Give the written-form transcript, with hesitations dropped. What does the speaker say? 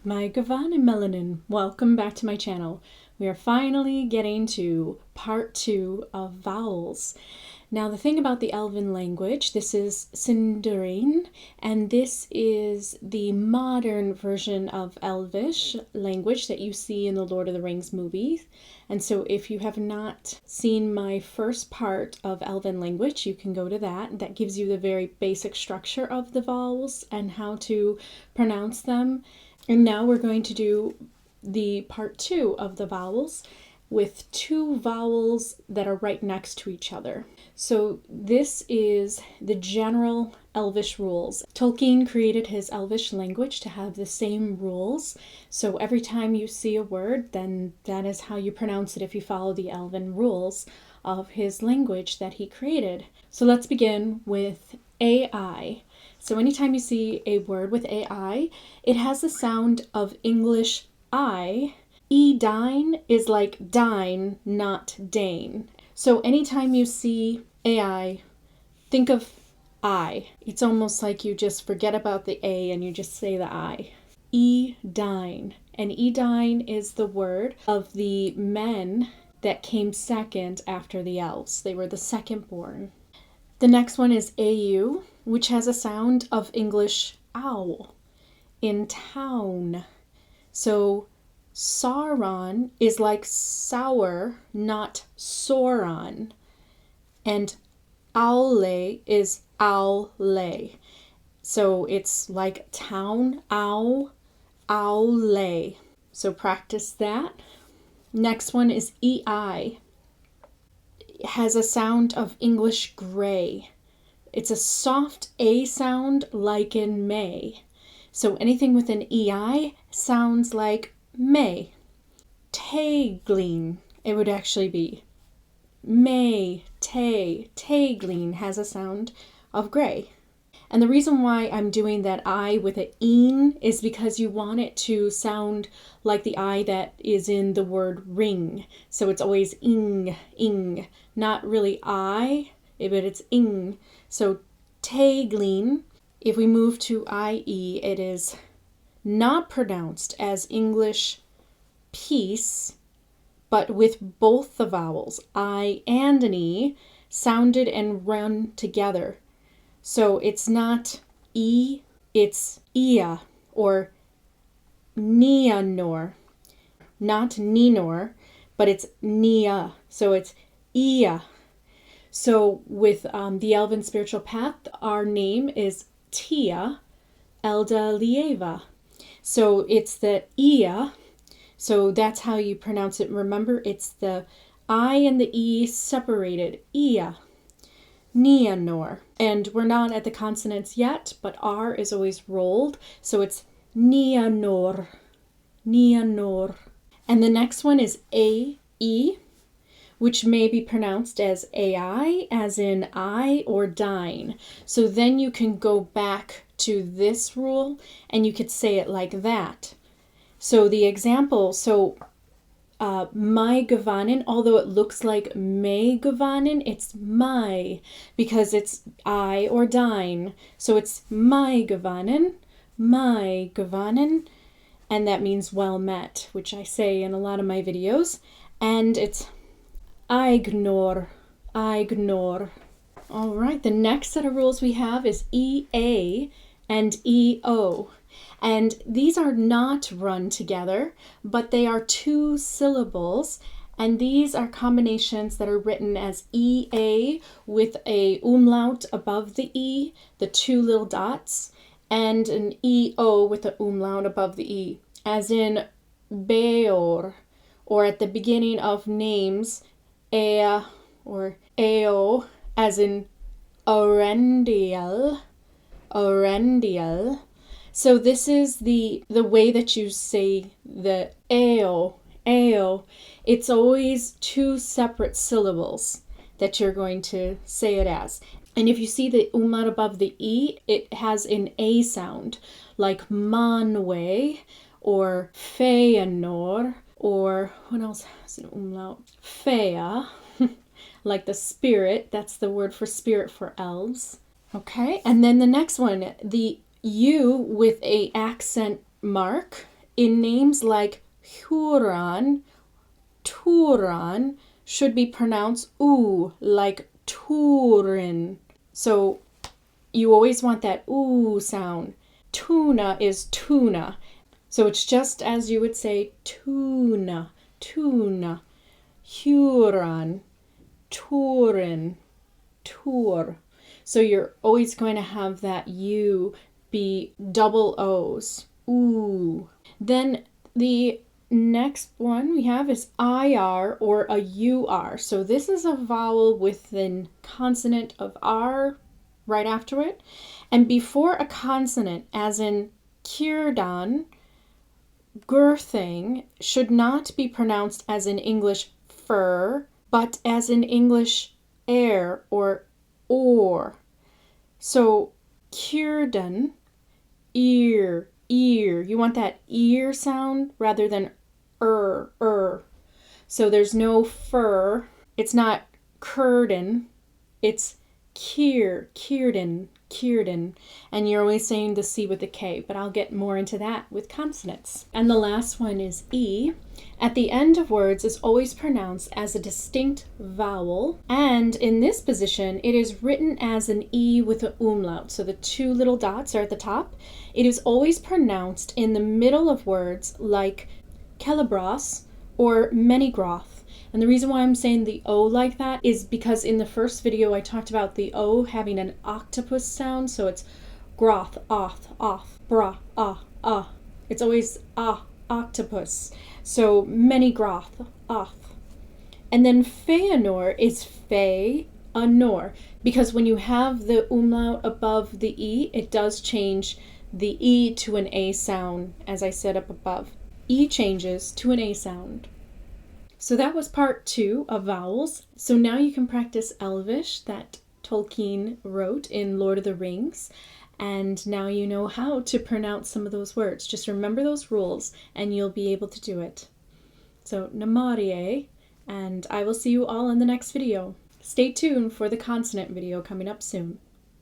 My Gavana Melanin, welcome back to my channel. We are finally getting to part 2 of vowels. Now the thing about the Elven language, this is Sindarin, and this is the modern version of Elvish language that you see in the Lord of the Rings movies. And so if you have not seen my first part of Elven language, you can go to that. That gives you the very basic structure of the vowels and how to pronounce them. And now we're going to do the part 2 of the vowels with 2 vowels that are right next to each other. So this is the general Elvish rules. Tolkien created his Elvish language to have the same rules. So every time you see a word, then that is how you pronounce it if you follow the Elven rules of his language that he created. So let's begin with AI. So anytime you see a word with AI, it has the sound of English I. E-dine is like dine, not dane. So anytime you see AI, think of I. It's almost like you just forget about the A and you just say the I. E-dine. And E-dine is the word of the men that came second after the elves. They were the second born. The next one is AU, which has a sound of English owl, in town. So Sauron is like sour, not Sauron. And owle is owle. So it's like town, owl, owle. So practice that. Next one is EI. It has a sound of English gray. It's a soft A sound like in May. So anything with an EI sounds like May. Tagline, it would actually be May, tagline has a sound of gray. And the reason why I'm doing that I with an een is because you want it to sound like the I that is in the word ring. So it's always ing, not really I, but it's ing. So tagline, if we move to IE, it is not pronounced as English peace, but with both the vowels, I and an E, sounded and run together. So it's not E, it's Ia, or Nianor. Not Ninor, but it's Nia. So it's Ia. So with the Elven spiritual path, our name is Tia Elda Lieva. So it's the Ia. So that's how you pronounce it. Remember, it's the I and the E separated. Ia. Nianor. And we're not at the consonants yet, but R is always rolled. So it's Nianor. Nianor. And the next one is A-E, which may be pronounced as AI, as in I or dine. So then you can go back to this rule and you could say it like that. So the example, my Gavanin, although it looks like may Gavanin, it's my, because it's I or dine. So it's my Gavanin, and that means well met, which I say in a lot of my videos. And it's ignore. All right, the next set of rules we have is EA and EO. And these are not run together, but they are 2 syllables. And these are combinations that are written as EA with a umlaut above the E, the 2 little dots, and an EO with an umlaut above the E, as in Beor, or at the beginning of names, Ea or Eo, as in Orendiel. So this is the way that you say the Eo. It's always 2 separate syllables that you're going to say it as. And if you see the umlaut above the E, it has an A sound, like Manwe, or Feanor, or what else has an umlaut? Fea, like the spirit. That's the word for spirit for elves. Okay, and then the next one, the U with a accent mark in names like Huron, Turan should be pronounced oo, like Turin. So you always want that oo sound. Tuna is tuna. So it's just as you would say tuna, tuna, Huron, Turin, Tur. So you're always going to have that U be double O's. Ooh. Then the next one we have is IR or a UR. So this is a vowel with the consonant of R right after it. And before a consonant, as in Kirdan, girthing should not be pronounced as in English fur, but as in English air or or. So Kirdan, ear, ear. You want that ear sound rather than er. So there's no fur. It's not curden. It's Kierden. And you're always saying the C with the K, but I'll get more into that with consonants. And the last one is E. At the end of words is always pronounced as a distinct vowel, and in this position it is written as an E with an umlaut. So the two little dots are at the top. It is always pronounced in the middle of words like Celebros or Manygroth. And the reason why I'm saying the O like that is because in the first video I talked about the O having an octopus sound. So it's groth, oth, bra, It's always octopus. So Manygroth, oth. And then Feanor is Fe-anor, because when you have the umlaut above the E, it does change the E to an A sound, as I said up above. E changes to an A sound. So that was part 2 of vowels. So now you can practice Elvish that Tolkien wrote in Lord of the Rings. And now you know how to pronounce some of those words. Just remember those rules and you'll be able to do it. So Namarie, and I will see you all in the next video. Stay tuned for the consonant video coming up soon.